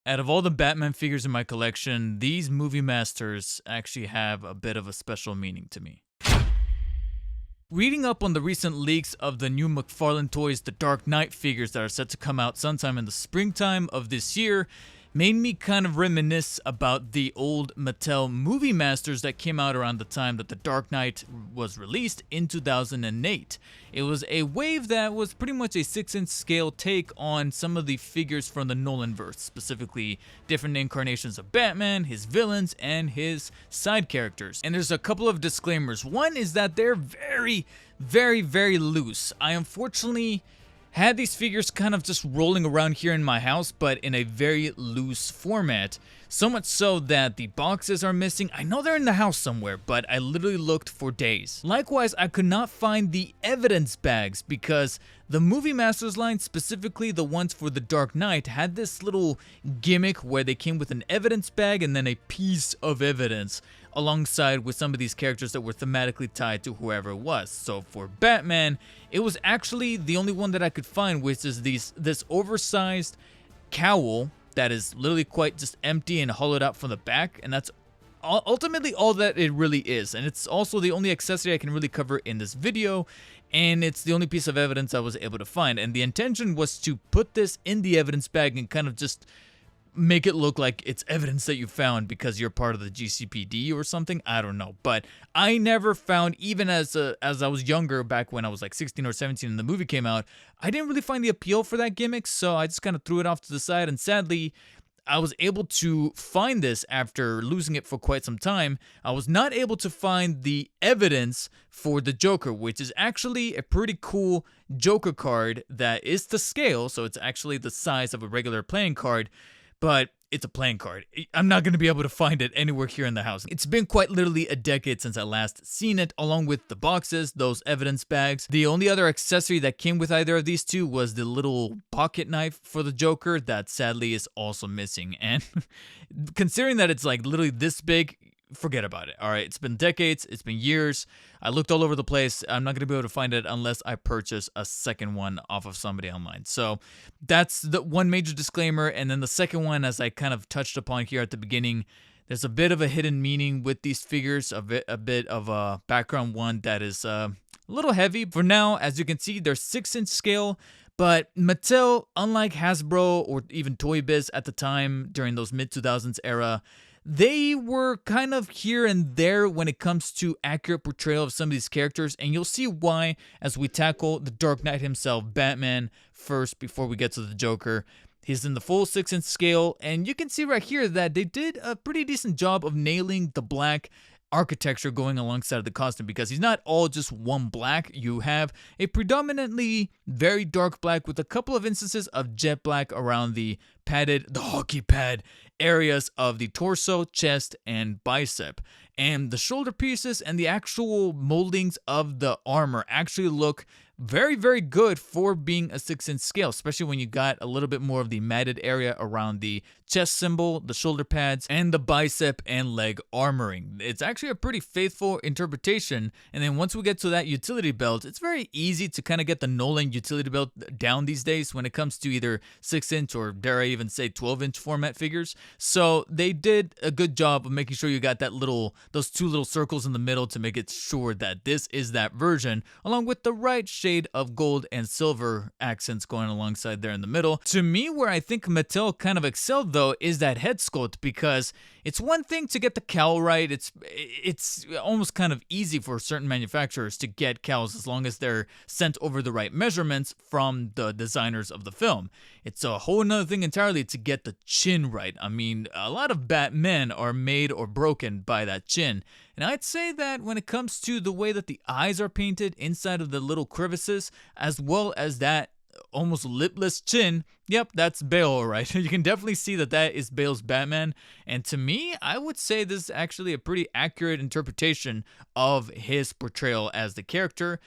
Out of all the Batman figures in my collection, these movie masters actually have a bit of a special meaning to me. Reading up on the recent leaks of the new McFarlane Toys The Dark Knight figures that are set to come out sometime in the springtime of this year made me kind of reminisce about the old Mattel movie masters that came out around the time that The Dark Knight was released in 2008. It was a wave that was pretty much a 6-inch scale take on some of the figures from the Nolanverse, specifically different incarnations of Batman, his villains, and his side characters. And there's a couple of disclaimers. One is that they're very loose. I unfortunately had these figures kind of just rolling around here in my house, but in a very loose format. So much so that the boxes are missing. I know they're in the house somewhere, but I literally looked for days. Likewise, I could not find the evidence bags because the Movie Masters line, specifically the ones for The Dark Knight, had this little gimmick where they came with an evidence bag and then a piece of evidence alongside with some of these characters that were thematically tied to whoever it was. So for Batman, it was actually the only one that I could find, which is this oversized cowl that is literally quite just empty and hollowed out from the back, and that's ultimately all that it really is. And it's also the only accessory I can really cover in this video, and it's the only piece of evidence I was able to find. And the intention was to put this in the evidence bag and kind of just make it look like it's evidence that you found because you're part of the GCPD or something. I don't know, but I never found, even as I was younger, back when I was like 16 or 17 and the movie came out, I didn't really find the appeal for that gimmick, so I just kind of threw it off to the side. And sadly, I was able to find this after losing it for quite some time. I was not able to find the evidence for the Joker, which is actually a pretty cool Joker card that is to scale, so it's actually the size of a regular playing card, but it's a playing card. I'm not going to be able to find it anywhere here in the house. It's been quite literally a decade since I last seen it, along with the boxes, those evidence bags. The only other accessory that came with either of these two was the little pocket knife for the Joker that sadly is also missing. And considering that it's like literally this big, forget about it. All right, it's been decades, it's been years. I looked all over the place. I'm not going to be able to find it unless I purchase a second one off of somebody online. So that's the one major disclaimer. And then the second one, as I kind of touched upon here at the beginning, there's a bit of a hidden meaning with these figures, a bit of a background one that is a little heavy. For now, as you can see, they're 6-inch scale. But Mattel, unlike Hasbro or even Toy Biz at the time during those mid-2000s era, they were kind of here and there when it comes to accurate portrayal of some of these characters, and you'll see why as we tackle the Dark Knight himself, Batman, first before we get to the Joker. He's in the full 6-inch scale, and you can see right here that they did a pretty decent job of nailing the black architecture going alongside the costume, because he's not all just one black. You have a predominantly very dark black with a couple of instances of jet black around the hockey pad areas of the torso, chest, and bicep. And the shoulder pieces and the actual moldings of the armor actually look very good for being a 6-inch scale, especially when you got a little bit more of the matted area around the chest symbol, the shoulder pads, and the bicep and leg armoring. It's actually a pretty faithful interpretation. And then once we get to that utility belt, it's very easy to kind of get the Nolan utility belt down these days when it comes to either 6-inch or, dare I even say, 12-inch format figures. So they did a good job of making sure you got those two little circles in the middle to make it sure that this is that version, along with the right shade of gold and silver accents going alongside there in the middle. To me, where I think Mattel kind of excelled though is that head sculpt, because it's one thing to get the cowl right. It's almost kind of easy for certain manufacturers to get cowls as long as they're sent over the right measurements from the designers of the film. It's a whole nother thing entirely to get the chin right. I mean, a lot of Batmen are made or broken by that chin. And I'd say that when it comes to the way that the eyes are painted inside of the little crevices, as well as that almost lipless chin, yep, that's Bale, all right. You can definitely see that that is Bale's Batman. And to me, I would say this is actually a pretty accurate interpretation of his portrayal as the character.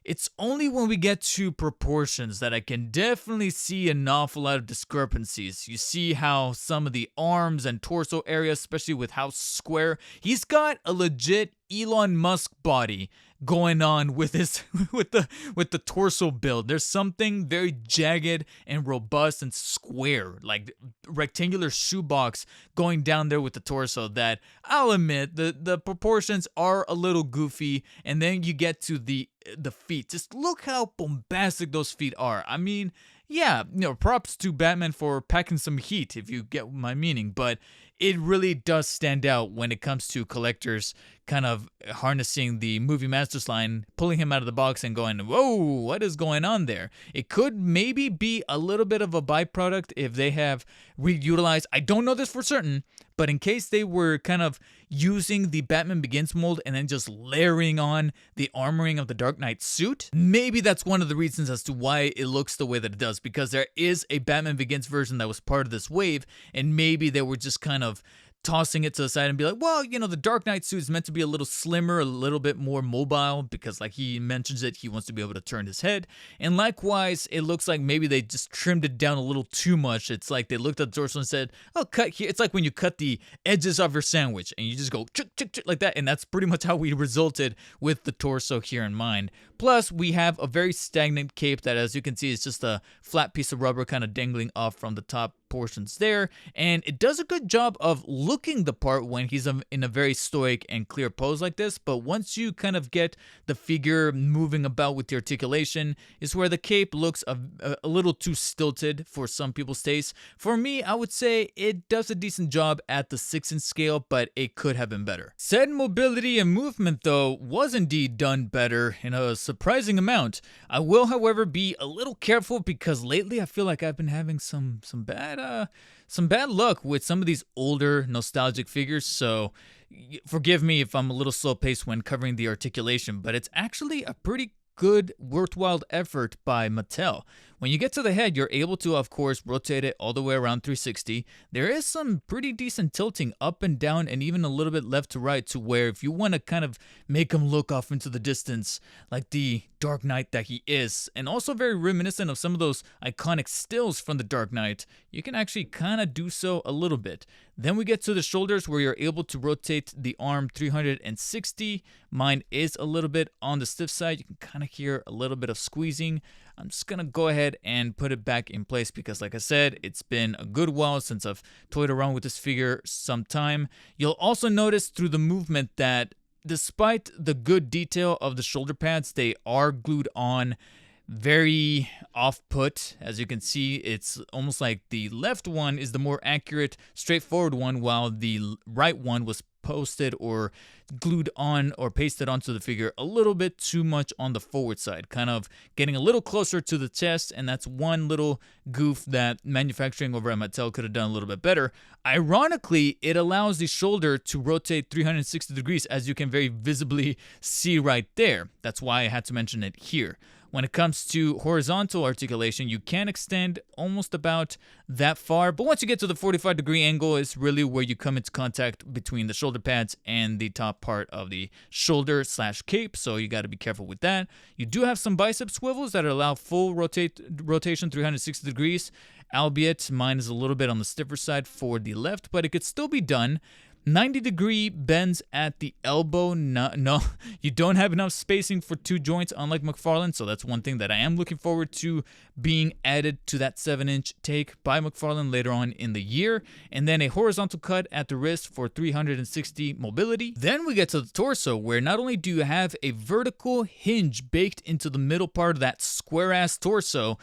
It's only when we get to proportions that I can definitely see an awful lot of discrepancies. You see how some of the arms and torso areas, especially with how square, he's got a legit Elon Musk body going on with his with the torso build. There's something very jagged and robust and square, like rectangular shoebox going down there with the torso that I'll admit the proportions are a little goofy. And then you get to the feet. Just look how bombastic those feet are. I mean, yeah, props to Batman for packing some heat, if you get my meaning, but it really does stand out when it comes to collectors kind of harnessing the Movie Masters line, pulling him out of the box and going, whoa, what is going on there? It could maybe be a little bit of a byproduct if they have reutilized, I don't know this for certain, but in case they were kind of using the Batman Begins mold and then just layering on the armoring of the Dark Knight suit, maybe that's one of the reasons as to why it looks the way that it does, because there is a Batman Begins version that was part of this wave, and maybe they were just kind of tossing it to the side and be like, well, the Dark Knight suit is meant to be a little slimmer, a little bit more mobile, because like he mentions it, he wants to be able to turn his head. And likewise, it looks like maybe they just trimmed it down a little too much. It's like they looked at the torso and said, oh, cut here. It's like when you cut the edges of your sandwich and you just go chuk, chuk, chuk, like that. And that's pretty much how we resulted with the torso here in mind. Plus, we have a very stagnant cape that, as you can see, is just a flat piece of rubber kind of dangling off from the top portions there, and it does a good job of looking the part when he's in a very stoic and clear pose like this. But once you kind of get the figure moving about with the articulation is where the cape looks a little too stilted for some people's taste. For me, I would say it does a decent job at the 6-inch scale, but it could have been better. Said mobility and movement, though, was indeed done better in a surprising amount. I will, however, be a little careful because lately I feel like I've been having some bad luck with some of these older nostalgic figures, so forgive me if I'm a little slow paced when covering the articulation, but it's actually a pretty good, worthwhile effort by Mattel. When you get to the head, you're able to, of course, rotate it all the way around 360. There is some pretty decent tilting up and down and even a little bit left to right, to where if you want to kind of make him look off into the distance like the Dark Knight that he is, and also very reminiscent of some of those iconic stills from the Dark Knight, you can actually kind of do so a little bit. Then we get to the shoulders where you're able to rotate the arm 360. Mine is a little bit on the stiff side. You can kind of hear a little bit of squeezing. I'm just going to go ahead and put it back in place because, like I said, it's been a good while since I've toyed around with this figure some time. You'll also notice through the movement that despite the good detail of the shoulder pads, they are glued on very off-put. As you can see, it's almost like the left one is the more accurate, straightforward one, while the right one was posted or glued on or pasted onto the figure a little bit too much on the forward side, kind of getting a little closer to the chest, and that's one little goof that manufacturing over at Mattel could have done a little bit better. Ironically, it allows the shoulder to rotate 360 degrees, as you can very visibly see right there. That's why I had to mention it here. When it comes to horizontal articulation, you can extend almost about that far, but once you get to the 45-degree angle is really where you come into contact between the shoulder pads and the top part of the shoulder/cape, so you got to be careful with that. You do have some bicep swivels that allow full rotation 360 degrees, albeit mine is a little bit on the stiffer side for the left, but it could still be done. 90-degree bends at the elbow. No, you don't have enough spacing for two joints, unlike McFarlane, so that's one thing that I am looking forward to being added to that 7-inch take by McFarlane later on in the year. And then a horizontal cut at the wrist for 360 mobility. Then we get to the torso, where not only do you have a vertical hinge baked into the middle part of that square-ass torso,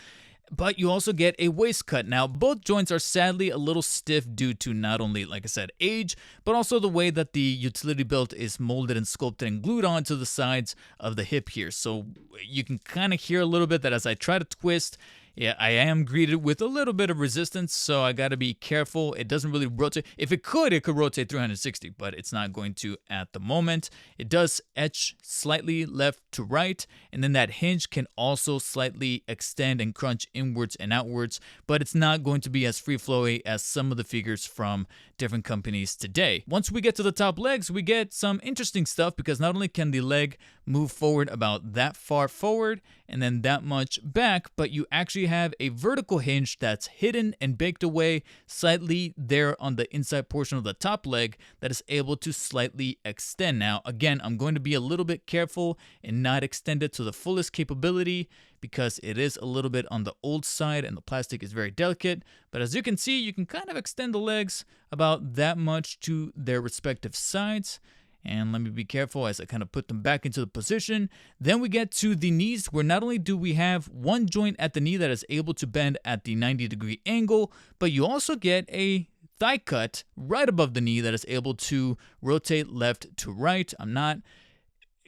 but you also get a waist cut. Now, both joints are sadly a little stiff due to not only, like I said, age, but also the way that the utility belt is molded and sculpted and glued onto the sides of the hip here. So you can kind of hear a little bit that as I try to twist, yeah, I am greeted with a little bit of resistance, so I got to be careful. It doesn't really rotate. If it could rotate 360, but it's not going to at the moment. It does etch slightly left to right, and then that hinge can also slightly extend and crunch inwards and outwards, but it's not going to be as free-flowy as some of the figures from different companies today. Once we get to the top legs, we get some interesting stuff, because not only can the leg move forward about that far forward and then that much back, but you actually actually have a vertical hinge that's hidden and baked away slightly there on the inside portion of the top leg that is able to slightly extend. Now, again, I'm going to be a little bit careful and not extend it to the fullest capability because it is a little bit on the old side and the plastic is very delicate. But as you can see, you can kind of extend the legs about that much to their respective sides. And let me be careful as I kind of put them back into the position. Then we get to the knees, where not only do we have one joint at the knee that is able to bend at the 90-degree angle, but you also get a thigh cut right above the knee that is able to rotate left to right. I'm not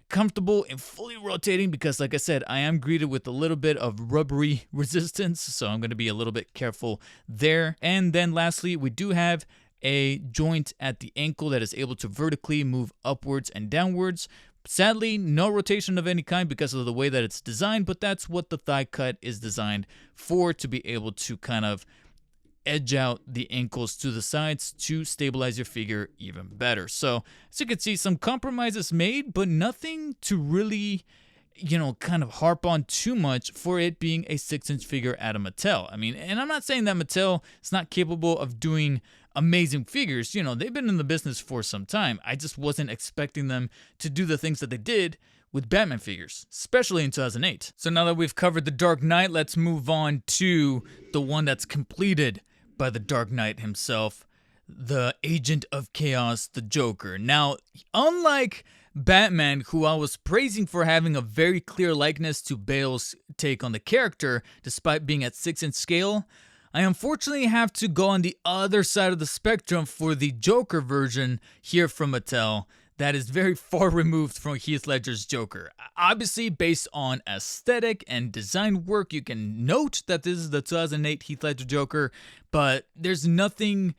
comfortable in fully rotating because, like I said, I am greeted with a little bit of rubbery resistance, so I'm going to be a little bit careful there. And then lastly, we do have a joint at the ankle that is able to vertically move upwards and downwards. Sadly, no rotation of any kind because of the way that it's designed, but that's what the thigh cut is designed for, to be able to kind of edge out the ankles to the sides to stabilize your figure even better. So, as you can see, some compromises made, but nothing to really, kind of harp on too much for it being a 6-inch figure at a Mattel. I mean, and I'm not saying that Mattel is not capable of doing amazing figures. They've been in the business for some time. I just wasn't expecting them to do the things that they did with Batman figures, especially in 2008. So now that we've covered the Dark Knight, let's move on to the one that's completed by the Dark Knight himself, the Agent of Chaos, the Joker. Now, unlike Batman, who I was praising for having a very clear likeness to Bale's take on the character, despite being at 6-inch scale, I unfortunately have to go on the other side of the spectrum for the Joker version here from Mattel that is very far removed from Heath Ledger's Joker. Obviously, based on aesthetic and design work, you can note that this is the 2008 Heath Ledger Joker, but there's nothing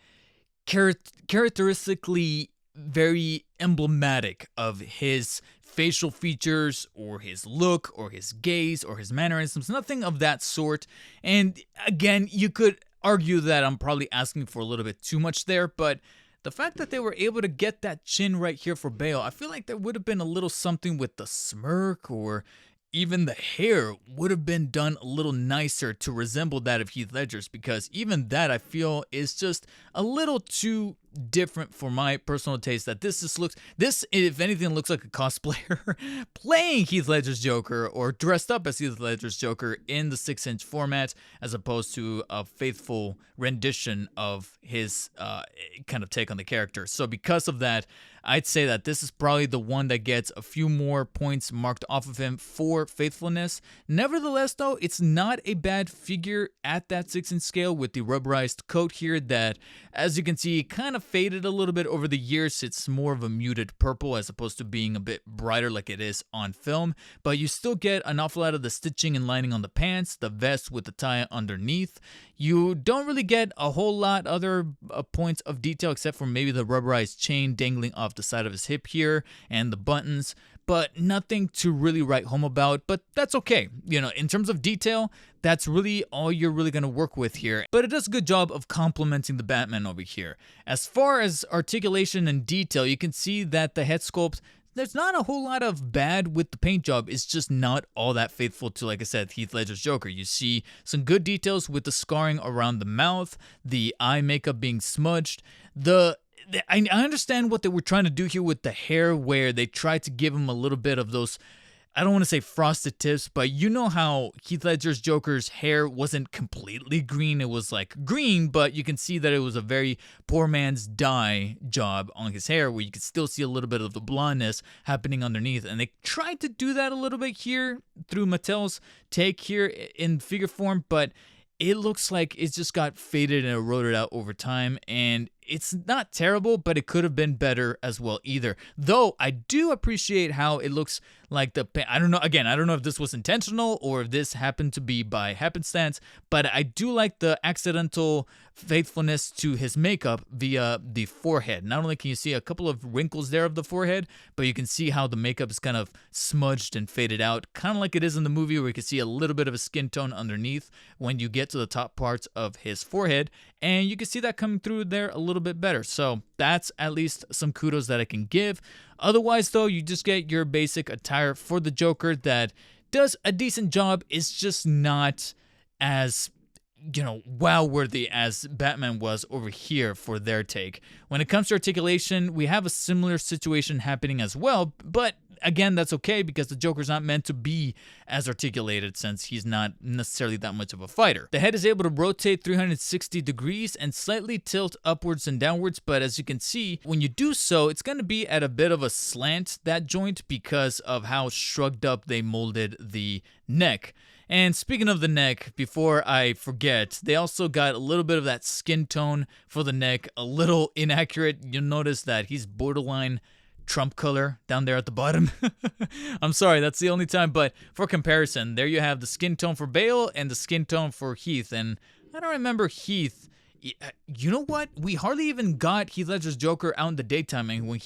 characteristically very emblematic of his facial features or his look or his gaze or his mannerisms, nothing of that sort. And again, you could argue that I'm probably asking for a little bit too much there, but the fact that they were able to get that chin right here for Bale, I feel like there would have been a little something with the smirk, or even the hair would have been done a little nicer to resemble that of Heath Ledger's, because even that I feel is just a little too different for my personal taste. That this if anything looks like a cosplayer playing Heath Ledger's Joker or dressed up as Heath Ledger's Joker in the 6-inch format, as opposed to a faithful rendition of his kind of take on the character. So because of that, I'd say that this is probably the one that gets a few more points marked off of him for faithfulness. Nevertheless, though, it's not a bad figure at that 6-inch scale with the rubberized coat here that, as you can see, kind of faded a little bit over the years. It's more of a muted purple as opposed to being a bit brighter like it is on film, but you still get an awful lot of the stitching and lining on the pants, the vest with the tie underneath. You don't really get a whole lot other points of detail except for maybe the rubberized chain dangling off the side of his hip here and the buttons, but nothing to really write home about. But that's okay. In terms of detail, that's really all you're really going to work with here. But it does a good job of complementing the Batman over here. As far as articulation and detail, you can see that the head sculpt, there's not a whole lot of bad with the paint job. It's just not all that faithful to, like I said, Heath Ledger's Joker. You see some good details with the scarring around the mouth, the eye makeup being smudged. I understand what they were trying to do here with the hair, where they tried to give him a little bit of those, I don't want to say frosted tips, but you know how Heath Ledger's Joker's hair wasn't completely green. It was like green, but you can see that it was a very poor man's dye job on his hair, where you can still see a little bit of the blondness happening underneath. And they tried to do that a little bit here through Mattel's take here in figure form, but it looks like it's just got faded and eroded out over time, and it's not terrible, but it could have been better as well either. Though I do appreciate how it looks like I don't know if this was intentional or if this happened to be by happenstance, but I do like the accidental faithfulness to his makeup via the forehead. Not only can you see a couple of wrinkles there of the forehead, but you can see how the makeup is kind of smudged and faded out, kind of like it is in the movie, where you can see a little bit of a skin tone underneath when you get to the top parts of his forehead, and you can see that coming through there a little bit better. So that's at least some kudos that I can give. Otherwise, though, you just get your basic attire for the Joker that does a decent job. It's just not as wow worthy as Batman was over here for their take. When it comes to articulation, we have a similar situation happening as well, but again, that's okay because the Joker's not meant to be as articulated since he's not necessarily that much of a fighter. The head is able to rotate 360 degrees and slightly tilt upwards and downwards, but as you can see, when you do so, it's going to be at a bit of a slant, that joint, because of how shrugged up they molded the neck. And speaking of the neck, before I forget, they also got a little bit of that skin tone for the neck, a little inaccurate. You'll notice that he's borderline Trump color down there at the bottom. I'm sorry, that's the only time, but for comparison, there you have the skin tone for Bale and the skin tone for Heath, and I don't remember Heath. You know what? We hardly even got Heath Ledger's Joker out in the daytime, and when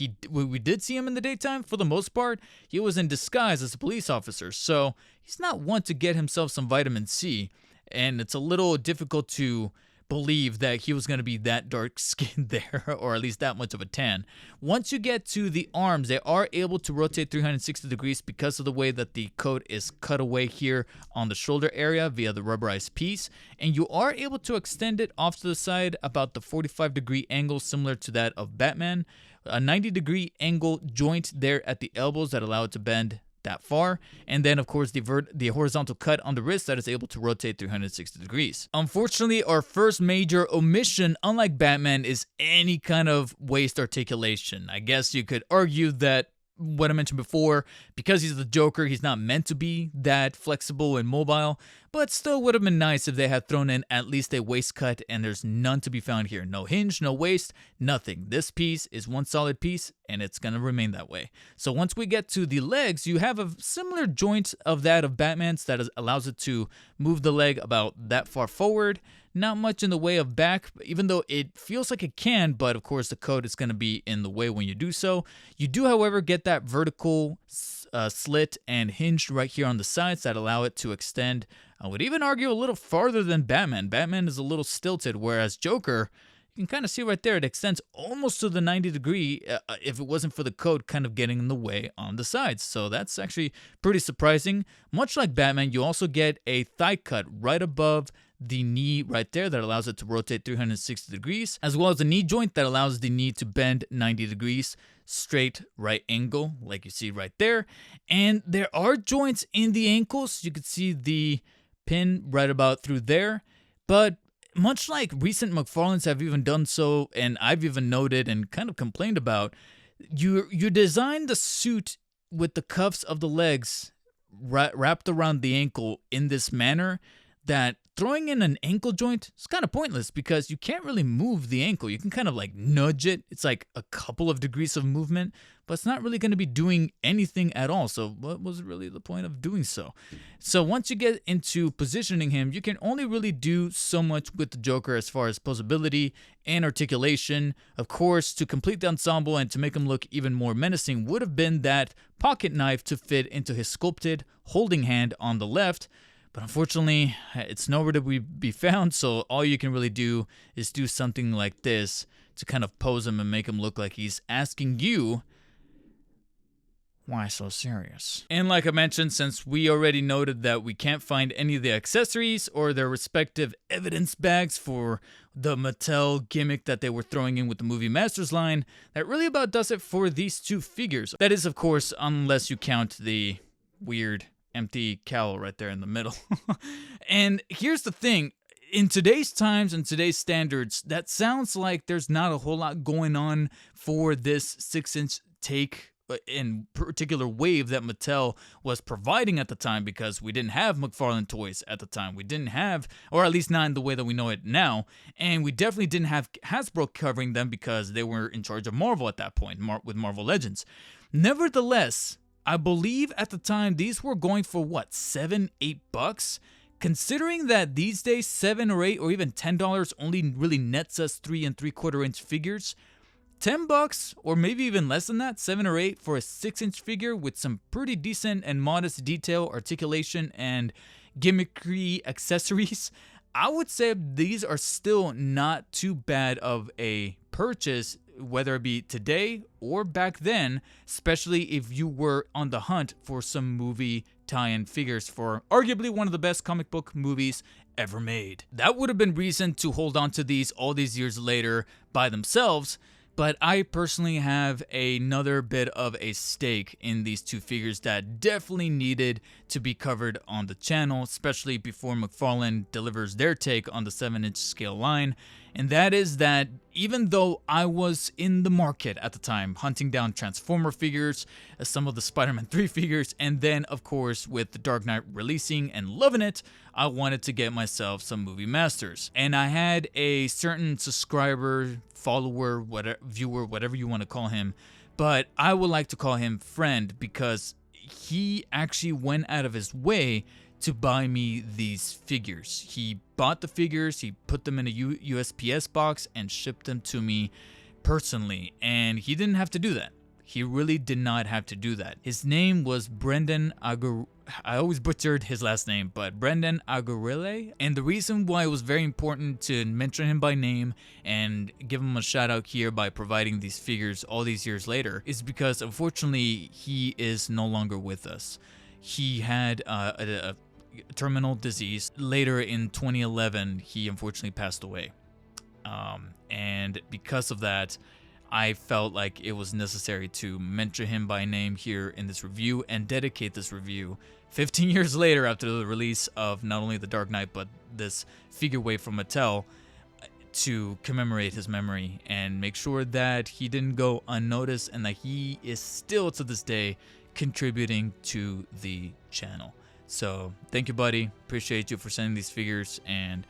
we did see him in the daytime, for the most part, he was in disguise as a police officer, so he's not one to get himself some vitamin C, and it's a little difficult to believe that he was going to be that dark skinned there, or at least that much of a tan. Once you get to the arms, they are able to rotate 360 degrees because of the way that the coat is cut away here on the shoulder area via the rubberized piece, and you are able to extend it off to the side about the 45-degree angle similar to that of Batman. A 90-degree angle joint there at the elbows that allow it to bend that far, and then of course the horizontal cut on the wrist that is able to rotate 360 degrees. Unfortunately, our first major omission, unlike Batman, is any kind of waist articulation. I guess you could argue that what I mentioned before, because he's the Joker, he's not meant to be that flexible and mobile, but still would have been nice if they had thrown in at least a waist cut, and there's none to be found here. No hinge, no waist, nothing. This piece is one solid piece, and it's going to remain that way. So once we get to the legs, you have a similar joint of that of Batman's that allows it to move the leg about that far forward. Not much in the way of back, even though it feels like it can, but of course the coat is going to be in the way when you do so. You do, however, get that vertical slit and hinged right here on the sides that allow it to extend. I would even argue a little farther than Batman. Batman is a little stilted, whereas Joker, you can kind of see right there, it extends almost to the 90-degree if it wasn't for the coat kind of getting in the way on the sides. So that's actually pretty surprising. Much like Batman, you also get a thigh cut right above the knee right there that allows it to rotate 360 degrees, as well as the knee joint that allows the knee to bend 90 degrees, straight right angle, like you see right there. And there are joints in the ankles. You can see the pin right about through there, but much like recent McFarlanes have even done so, and I've even noted and kind of complained about, you design the suit with the cuffs of the legs wrapped around the ankle in this manner that throwing in an ankle joint is kind of pointless because you can't really move the ankle. You can kind of like nudge it. It's like a couple of degrees of movement, but it's not really going to be doing anything at all. So what was really the point of doing so? So once you get into positioning him, you can only really do so much with the Joker as far as posability and articulation. Of course, to complete the ensemble and to make him look even more menacing would have been that pocket knife to fit into his sculpted holding hand on the left. But unfortunately, it's nowhere to be found, so all you can really do is do something like this to kind of pose him and make him look like he's asking you, why so serious? And like I mentioned, since we already noted that we can't find any of the accessories or their respective evidence bags for the Mattel gimmick that they were throwing in with the Movie Masters line, that really about does it for these two figures. That is, of course, unless you count the weird empty cowl right there in the middle. And here's the thing, in today's times and today's standards, that sounds like there's not a whole lot going on for this 6-inch take in particular wave that Mattel was providing at the time, because we didn't have McFarlane Toys at the time. We didn't have, or at least not in the way that we know it now, and we definitely didn't have Hasbro covering them because they were in charge of Marvel at that point with Marvel Legends. Nevertheless, I believe at the time these were going for what, $7-8? Considering that these days $7 or $8 or even $10 only really nets us 3 3/4 inch figures, $10 or maybe even less than that, 7 or 8 for a 6-inch figure with some pretty decent and modest detail, articulation, and gimmickry accessories, I would say these are still not too bad of a purchase, whether it be today or back then, especially if you were on the hunt for some movie tie-in figures for arguably one of the best comic book movies ever made. That would have been reason to hold on to these all these years later by themselves, but I personally have another bit of a stake in these two figures that definitely needed to be covered on the channel, especially before McFarlane delivers their take on the 7-inch scale line. And that is that even though I was in the market at the time, hunting down Transformer figures, some of the Spider-Man 3 figures, and then of course with the Dark Knight releasing and loving it, I wanted to get myself some Movie Masters. And I had a certain subscriber, follower, whatever, viewer, whatever you want to call him, but I would like to call him friend because he actually went out of his way to buy me these figures. He bought the figures, he put them in a USPS box and shipped them to me personally, and he didn't have to do that. He really did not have to do that. His name was Brendan I always butchered his last name, but Brendan Agurile. And the reason why it was very important to mention him by name and give him a shout out here by providing these figures all these years later is because unfortunately he is no longer with us. He had a terminal disease. Later in 2011, he unfortunately passed away. And because of that, I felt like it was necessary to mention him by name here in this review and dedicate this review 15 years later after the release of not only the Dark Knight but this figure wave from Mattel to commemorate his memory and make sure that he didn't go unnoticed and that he is still to this day contributing to the channel. So thank you, buddy. Appreciate you for sending these figures, and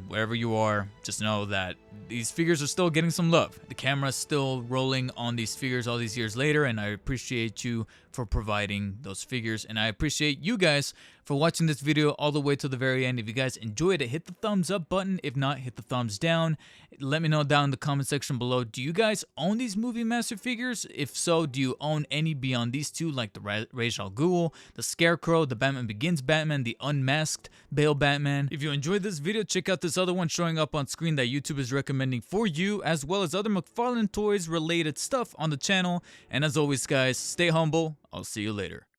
wherever you are, just know that these figures are still getting some love. The camera's still rolling on these figures all these years later, and I appreciate you for providing those figures, and I appreciate you guys for watching this video all the way to the very end. If you guys enjoyed it, hit the thumbs up button. If not, hit the thumbs down. Let me know down in the comment section below, do you guys own these Movie Master figures? If so, do you own any beyond these two, like the Ra's al Ghul, the Scarecrow, the Batman Begins Batman, the Unmasked Bale Batman? If you enjoyed this video, check out this other one showing up on screen that YouTube is recommending for you, as well as other McFarlane Toys related stuff on the channel. And as always, guys, stay humble. I'll see you later.